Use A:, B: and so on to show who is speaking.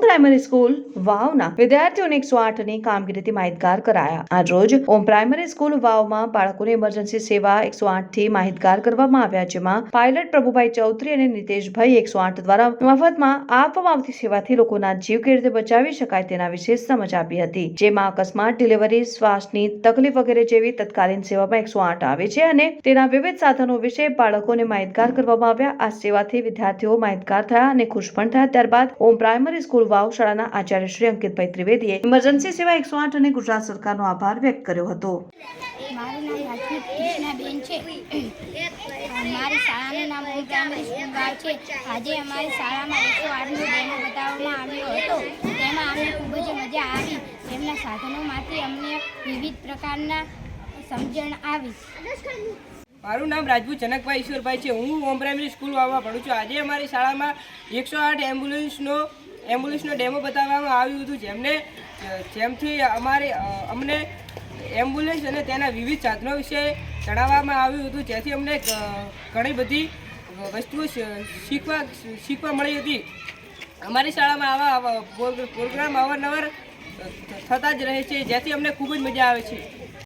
A: Primary school વાવના વિદ્યાર્થીઓને 108ની કામગીરીથી માહિતગાર કરાયા। આજ રોજ ઓમ પ્રાઇમરી સ્કૂલ વાવમાં બાળકોને ઇમરજન્સી સેવા 108થી માહિતગાર કરવામાં આવ્યા, જેમાં પાયલટ પ્રભુભાઈ ચૌધરી અને નિતેશભાઈ 108 દ્વારા મફતમાં આપવામાં આવતી સેવાથી લોકોના જીવ કેવી રીતે બચાવી શકાય તેના વિશે સમજ આપી હતી, જેમાં અકસ્માત, ડિલિવરી, શ્વાસની તકલીફ વગેરે જેવી તત્કાલીન સેવામાં 108 આવે છે અને તેના વિવિધ સાધનો વિશે બાળકોને માહિતગાર કરવામાં આવ્યા। આ સેવાથી વિદ્યાર્થીઓ માહિતગાર થયા અને ખુશ પણ થયા। ત્યારબાદ ઓમ પ્રાઇમરી સ્કૂલ વાવ શાળાના આચાર્ય શ્રી અંકિતભાઈ ત્રિવેદીએ ઇમરજન્સી સેવા 108 અને ગુજરાત સરકારનો આભાર વ્યક્ત કર્યો હતો।
B: મારું નામ રાજપૂત કૃષ્ણાબેન છે। મારી શાળાનું નામ ઓમ પ્રાઇમરી સ્કૂલ વાવ છે। આજે અમારી શાળામાં 108નો ડેમો બતાવવામાં આવ્યો હતો, તેમાં અમને ખૂબ જ મજા આવી। તેમના સાધનોમાંથી અમને વિવિધ પ્રકારના સમજણ આવી।
C: મારું નામ રાજપૂત જનકભાઈ ઈશ્વરભાઈ છે। હું ઓમ પ્રાઇમરી સ્કૂલ વાવમાં ભણું છું। આજે અમારી શાળામાં 108 એમ્બ્યુલન્સનો ડેમો બતાવવામાં આવ્યું હતું, જેમથી અમને એમ્બ્યુલન્સ અને તેના વિવિધ સાધનો વિશે જણાવવામાં આવ્યું હતું, જેથી અમને ઘણી બધી વસ્તુઓ શીખવા મળી હતી। અમારી શાળામાં આવા પ્રોગ્રામ અવારનવાર થતા જ રહે છે, જેથી અમને ખૂબ જ મજા આવે છે।